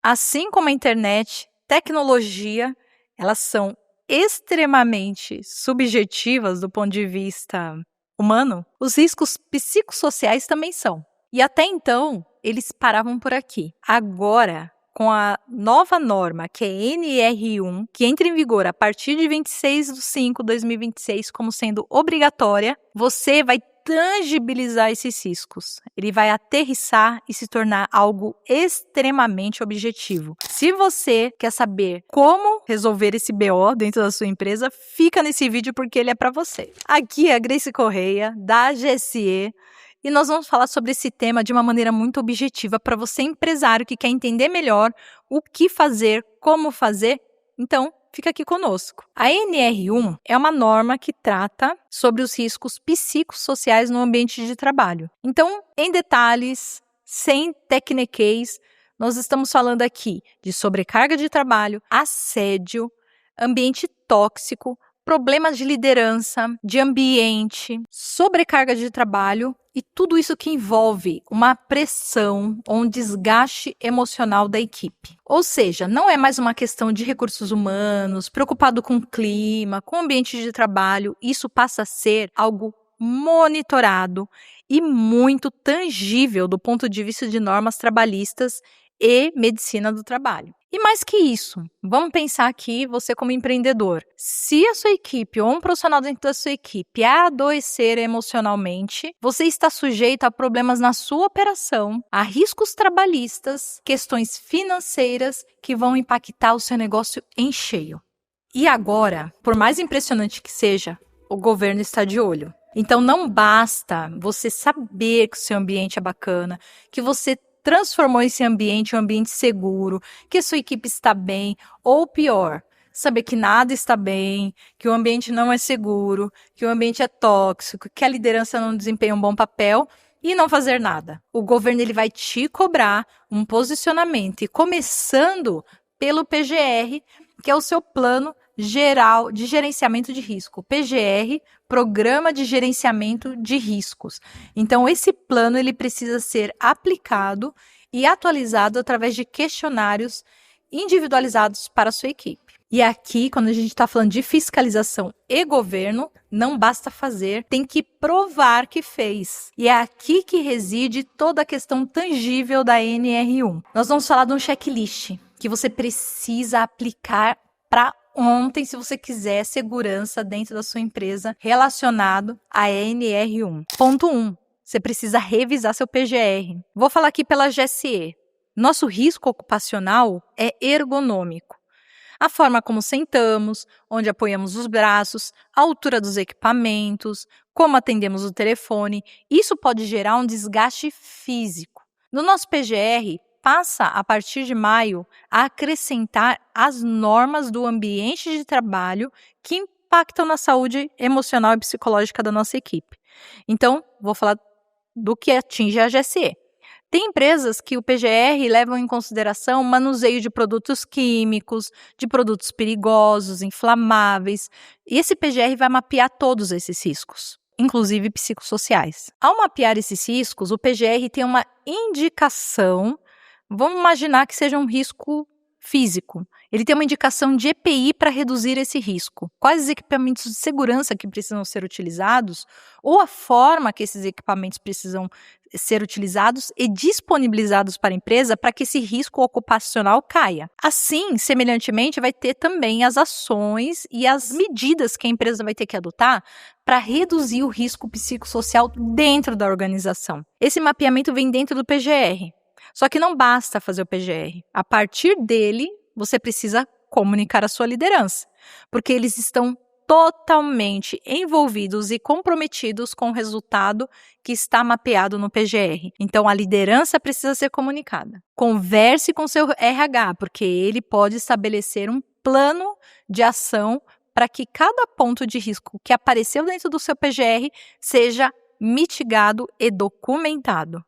Assim como a internet, tecnologia, elas são extremamente subjetivas do ponto de vista humano, os riscos psicossociais também são. E até então, eles paravam por aqui. Agora, com a nova norma, que é NR1, que entra em vigor a partir de 26/5/2026, como sendo obrigatória, você vai tangibilizar esses riscos. Ele vai aterrissar e se tornar algo extremamente objetivo. Se você quer saber como resolver esse BO dentro da sua empresa, fica nesse vídeo porque ele é para você. Aqui é a Grace Correia, da GSE, e nós vamos falar sobre esse tema de uma maneira muito objetiva para você, empresário, que quer entender melhor o que fazer, como fazer. Então, fica aqui conosco. A NR1 é uma norma que trata sobre os riscos psicossociais no ambiente de trabalho. Então, em detalhes, sem tecniquez, nós estamos falando aqui de sobrecarga de trabalho, assédio, ambiente tóxico, problemas de liderança, de ambiente, sobrecarga de trabalho e tudo isso que envolve uma pressão ou um desgaste emocional da equipe. Ou seja, não é mais uma questão de recursos humanos, preocupado com o clima, com o ambiente de trabalho. Isso passa a ser algo monitorado e muito tangível do ponto de vista de normas trabalhistas e medicina do trabalho. E mais que isso, vamos pensar aqui, você como empreendedor, se a sua equipe ou um profissional dentro da sua equipe adoecer emocionalmente, você está sujeito a problemas na sua operação, a riscos trabalhistas, questões financeiras que vão impactar o seu negócio em cheio. E agora, por mais impressionante que seja, o governo está de olho. Então não basta você saber que o seu ambiente é bacana, que você transformou esse ambiente em um ambiente seguro, que a sua equipe está bem, ou pior, saber que nada está bem, que o ambiente não é seguro, que o ambiente é tóxico, que a liderança não desempenha um bom papel e não fazer nada. O governo ele vai te cobrar um posicionamento, e começando pelo PGR, que é o seu plano geral de gerenciamento de risco. PGR, Programa de Gerenciamento de Riscos. Então, esse plano ele precisa ser aplicado e atualizado através de questionários individualizados para a sua equipe. E aqui, quando a gente está falando de fiscalização e governo, não basta fazer, tem que provar que fez. E é aqui que reside toda a questão tangível da NR1. Nós vamos falar de um checklist que você precisa aplicar para ontem, se você quiser segurança dentro da sua empresa relacionado à NR1. Ponto 1. Você precisa revisar seu PGR. Vou falar aqui pela GSE. Nosso risco ocupacional é ergonômico. A forma como sentamos, onde apoiamos os braços, a altura dos equipamentos, como atendemos o telefone, isso pode gerar um desgaste físico. No nosso PGR, passa, a partir de maio, a acrescentar as normas do ambiente de trabalho que impactam na saúde emocional e psicológica da nossa equipe. Então, vou falar do que atinge a GSE. Tem empresas que o PGR levam em consideração o manuseio de produtos químicos, de produtos perigosos, inflamáveis, e esse PGR vai mapear todos esses riscos, inclusive psicossociais. Ao mapear esses riscos, o PGR tem uma indicação. Vamos imaginar que seja um risco físico. Ele tem uma indicação de EPI para reduzir esse risco. Quais os equipamentos de segurança que precisam ser utilizados ou a forma que esses equipamentos precisam ser utilizados e disponibilizados para a empresa para que esse risco ocupacional caia. Assim, semelhantemente, vai ter também as ações e as medidas que a empresa vai ter que adotar para reduzir o risco psicossocial dentro da organização. Esse mapeamento vem dentro do PGR. Só que não basta fazer o PGR. A partir dele, você precisa comunicar a sua liderança, porque eles estão totalmente envolvidos e comprometidos com o resultado que está mapeado no PGR. Então, a liderança precisa ser comunicada. Converse com seu RH, porque ele pode estabelecer um plano de ação para que cada ponto de risco que apareceu dentro do seu PGR seja mitigado e documentado.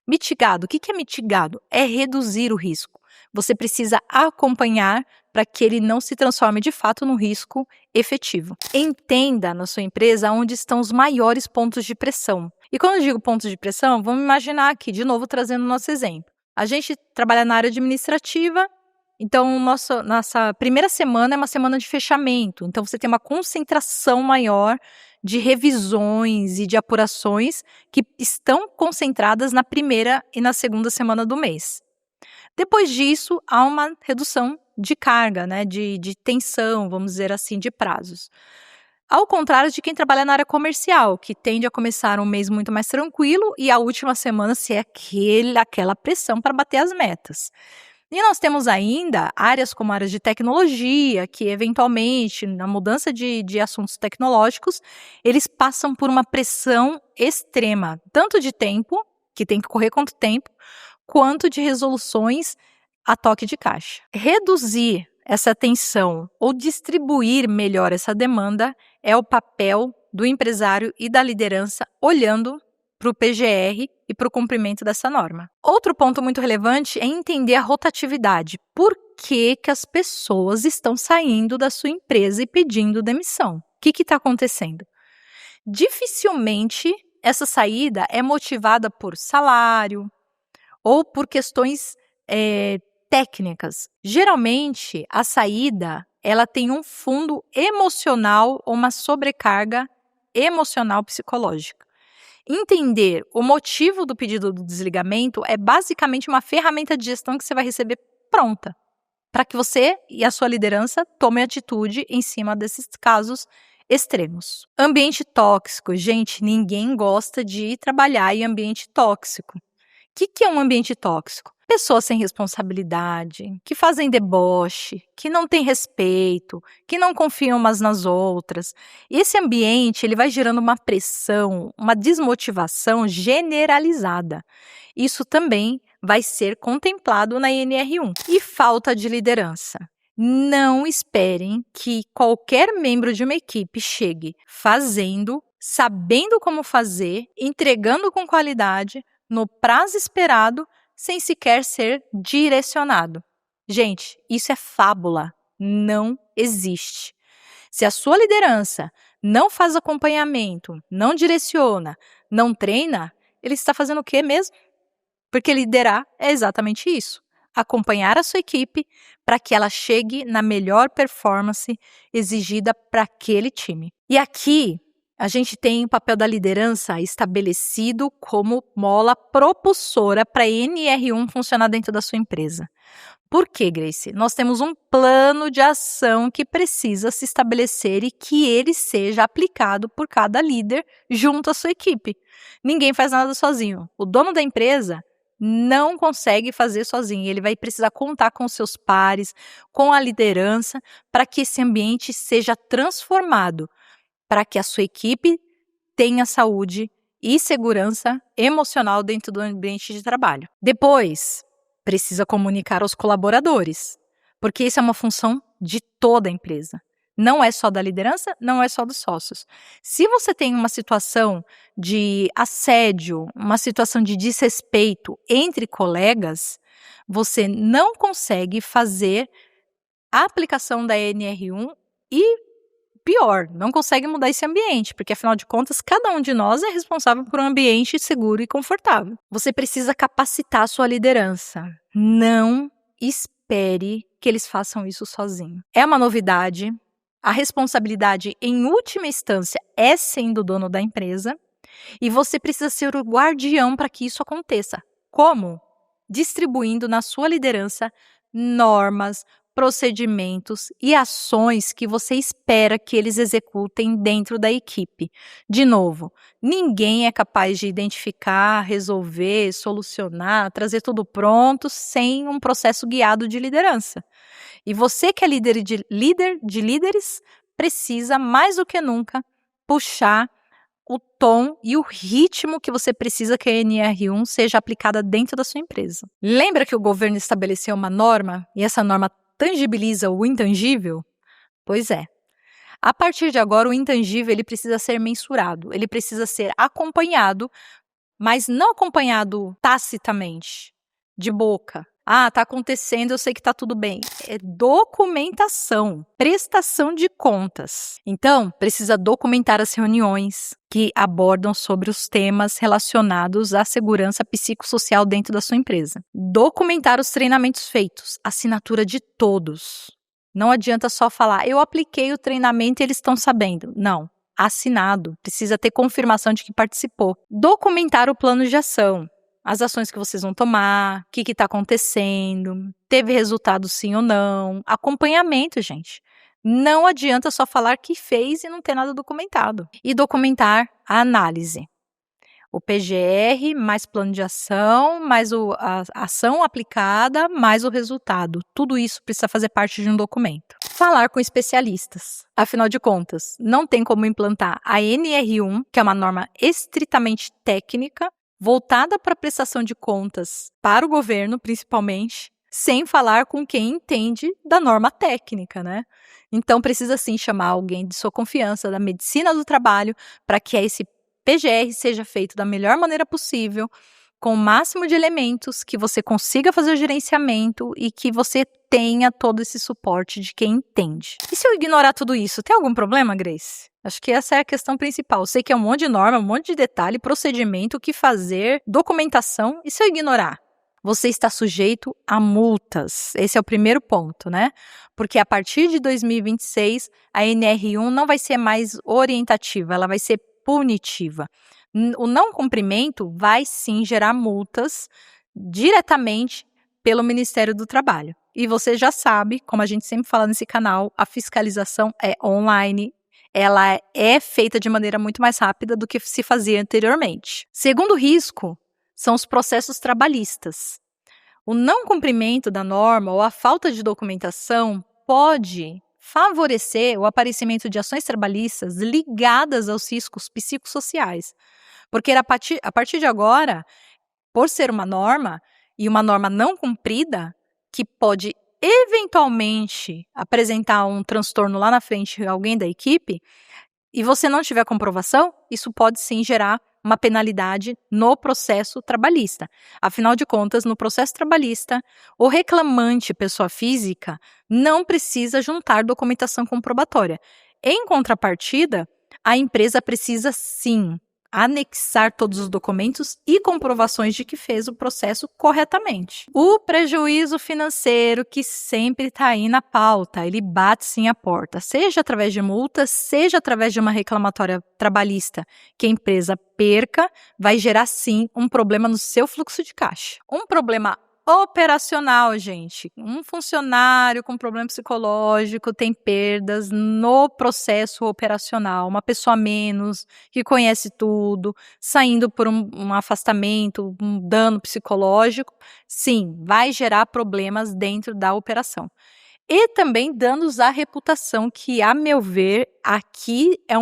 Mitigado, o que é mitigado? É reduzir o risco. Você precisa acompanhar para que ele não se transforme de fato num risco efetivo. Entenda na sua empresa onde estão os maiores pontos de pressão. E quando eu digo pontos de pressão, vamos imaginar aqui, de novo, trazendo o nosso exemplo. A gente trabalha na área administrativa, então nossa primeira semana é uma semana de fechamento. Então você tem uma concentração maior de revisões e de apurações que estão concentradas na primeira e na segunda semana do mês. Depois disso, há uma redução de carga, né, de tensão, vamos dizer assim, de prazos. Ao contrário de quem trabalha na área comercial, que tende a começar um mês muito mais tranquilo e a última semana ser aquela pressão para bater as metas. E nós temos ainda áreas como áreas de tecnologia, que eventualmente, na mudança de assuntos tecnológicos, eles passam por uma pressão extrema, tanto de tempo, que tem que correr quanto tempo, quanto de resoluções a toque de caixa. Reduzir essa tensão ou distribuir melhor essa demanda é o papel do empresário e da liderança olhando para o PGR e para o cumprimento dessa norma. Outro ponto muito relevante é entender a rotatividade. Por que as pessoas estão saindo da sua empresa e pedindo demissão? O que está acontecendo? Dificilmente essa saída é motivada por salário ou por questões técnicas. Geralmente, a saída ela tem um fundo emocional ou uma sobrecarga emocional psicológica. Entender o motivo do pedido do desligamento é basicamente uma ferramenta de gestão que você vai receber pronta, para que você e a sua liderança tomem atitude em cima desses casos extremos. Ambiente tóxico. Gente, ninguém gosta de trabalhar em ambiente tóxico. O que é um ambiente tóxico? Pessoas sem responsabilidade, que fazem deboche, que não têm respeito, que não confiam umas nas outras. E esse ambiente ele vai gerando uma pressão, uma desmotivação generalizada. Isso também vai ser contemplado na NR1. E falta de liderança. Não esperem que qualquer membro de uma equipe chegue fazendo, sabendo como fazer, entregando com qualidade, no prazo esperado, sem sequer ser direcionado. Gente, isso é fábula, não existe. Se a sua liderança não faz acompanhamento, não direciona, não treina, ele está fazendo o quê mesmo? Porque liderar é exatamente isso. Acompanhar a sua equipe para que ela chegue na melhor performance exigida para aquele time. E aqui, a gente tem o papel da liderança estabelecido como mola propulsora para a NR1 funcionar dentro da sua empresa. Por quê, Grace? Nós temos um plano de ação que precisa se estabelecer e que ele seja aplicado por cada líder junto à sua equipe. Ninguém faz nada sozinho. O dono da empresa não consegue fazer sozinho. Ele vai precisar contar com seus pares, com a liderança, para que esse ambiente seja transformado, para que a sua equipe tenha saúde e segurança emocional dentro do ambiente de trabalho. Depois, precisa comunicar aos colaboradores, porque isso é uma função de toda a empresa. Não é só da liderança, não é só dos sócios. Se você tem uma situação de assédio, uma situação de desrespeito entre colegas, você não consegue fazer a aplicação da NR1 e pior, não consegue mudar esse ambiente, porque afinal de contas, cada um de nós é responsável por um ambiente seguro e confortável. Você precisa capacitar a sua liderança. Não espere que eles façam isso sozinho. É uma novidade. A responsabilidade, em última instância, é sendo o dono da empresa. E você precisa ser o guardião para que isso aconteça. Como? Distribuindo na sua liderança normas, procedimentos e ações que você espera que eles executem dentro da equipe. De novo, ninguém é capaz de identificar, resolver, solucionar, trazer tudo pronto sem um processo guiado de liderança. E você que é líder de líderes, precisa mais do que nunca puxar o tom e o ritmo que você precisa que a NR1 seja aplicada dentro da sua empresa. Lembra que o governo estabeleceu uma norma e essa norma tangibiliza o intangível? Pois é. A partir de agora, o intangível ele precisa ser mensurado, ele precisa ser acompanhado, mas não acompanhado tacitamente, de boca. Ah, tá acontecendo, eu sei que tá tudo bem. É documentação, prestação de contas. Então, precisa documentar as reuniões que abordam sobre os temas relacionados à segurança psicossocial dentro da sua empresa. Documentar os treinamentos feitos, assinatura de todos. Não adianta só falar, eu apliquei o treinamento e eles estão sabendo. Não. Assinado, precisa ter confirmação de que participou. Documentar o plano de ação. As ações que vocês vão tomar, o que está acontecendo, teve resultado sim ou não, acompanhamento, gente. Não adianta só falar que fez e não ter nada documentado. E documentar a análise. O PGR, mais plano de ação, mais a ação aplicada, mais o resultado. Tudo isso precisa fazer parte de um documento. Falar com especialistas. Afinal de contas, não tem como implantar a NR1, que é uma norma estritamente técnica, voltada para a prestação de contas para o governo, principalmente, sem falar com quem entende da norma técnica, né? Então, precisa sim chamar alguém de sua confiança, da medicina do trabalho, para que esse PGR seja feito da melhor maneira possível, com o máximo de elementos, que você consiga fazer o gerenciamento e que você tenha todo esse suporte de quem entende. E se eu ignorar tudo isso, tem algum problema, Grace? Acho que essa é a questão principal. Eu sei que é um monte de norma, um monte de detalhe, procedimento, o que fazer, documentação. E se eu ignorar? Você está sujeito a multas. Esse é o primeiro ponto, né? Porque a partir de 2026, a NR1 não vai ser mais orientativa, ela vai ser punitiva. O não cumprimento vai sim gerar multas diretamente pelo Ministério do Trabalho. E você já sabe, como a gente sempre fala nesse canal, a fiscalização é online. Ela é feita de maneira muito mais rápida do que se fazia anteriormente. Segundo risco são os processos trabalhistas. O não cumprimento da norma ou a falta de documentação pode favorecer o aparecimento de ações trabalhistas ligadas aos riscos psicossociais. Porque a partir de agora, por ser uma norma e uma norma não cumprida, que pode eventualmente apresentar um transtorno lá na frente em alguém da equipe, e você não tiver comprovação, isso pode sim gerar uma penalidade no processo trabalhista. Afinal de contas, no processo trabalhista, o reclamante, pessoa física, não precisa juntar documentação comprobatória. Em contrapartida, a empresa precisa sim anexar todos os documentos e comprovações de que fez o processo corretamente. O prejuízo financeiro que sempre está aí na pauta, ele bate sim a porta, seja através de multas, seja através de uma reclamatória trabalhista que a empresa perca, vai gerar sim um problema no seu fluxo de caixa. Um problema operacional, gente. Um funcionário com problema psicológico tem perdas no processo operacional. Uma pessoa a menos, que conhece tudo, saindo por um afastamento, um dano psicológico, sim, vai gerar problemas dentro da operação. E também danos à reputação, que, a meu ver, aqui é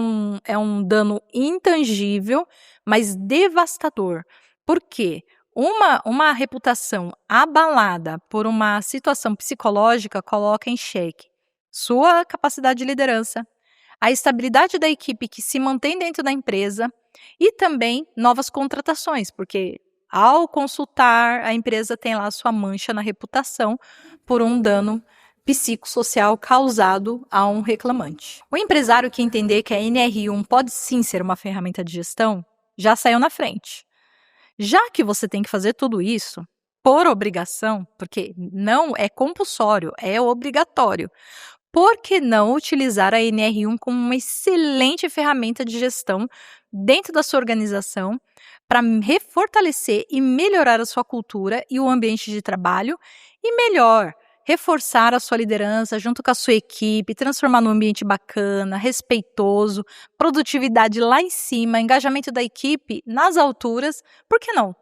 um dano intangível, mas devastador. Por quê? Uma reputação abalada por uma situação psicológica coloca em xeque sua capacidade de liderança, a estabilidade da equipe que se mantém dentro da empresa e também novas contratações, porque ao consultar, a empresa tem lá sua mancha na reputação por um dano psicossocial causado a um reclamante. O empresário que entender que a NR1 pode sim ser uma ferramenta de gestão, já saiu na frente. Já que você tem que fazer tudo isso por obrigação, porque não é compulsório, é obrigatório, por que não utilizar a NR1 como uma excelente ferramenta de gestão dentro da sua organização para refortalecer e melhorar a sua cultura e o ambiente de trabalho e melhor, reforçar a sua liderança junto com a sua equipe, transformar num ambiente bacana, respeitoso, produtividade lá em cima, engajamento da equipe nas alturas, por que não,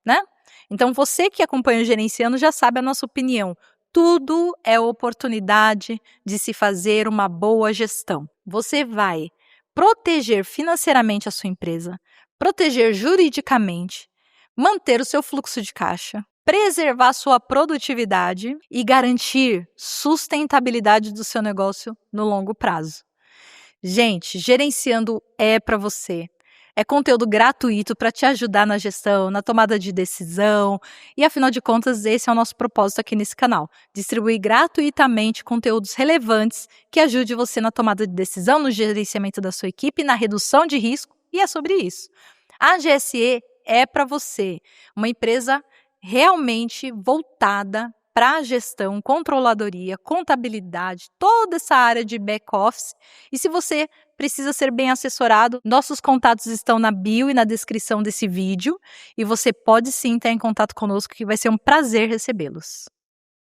né? Então, você que acompanha o Gerenciando já sabe a nossa opinião. Tudo é oportunidade de se fazer uma boa gestão. Você vai proteger financeiramente a sua empresa, proteger juridicamente, manter o seu fluxo de caixa, preservar sua produtividade e garantir sustentabilidade do seu negócio no longo prazo. Gente, Gerenciando é para você. É conteúdo gratuito para te ajudar na gestão, na tomada de decisão e, afinal de contas, esse é o nosso propósito aqui nesse canal, distribuir gratuitamente conteúdos relevantes que ajude você na tomada de decisão, no gerenciamento da sua equipe, na redução de risco, e é sobre isso. A GSE é para você, uma empresa realmente voltada para a gestão, controladoria, contabilidade, toda essa área de back-office. E se você precisa ser bem assessorado, nossos contatos estão na bio e na descrição desse vídeo. E você pode sim estar em contato conosco, que vai ser um prazer recebê-los.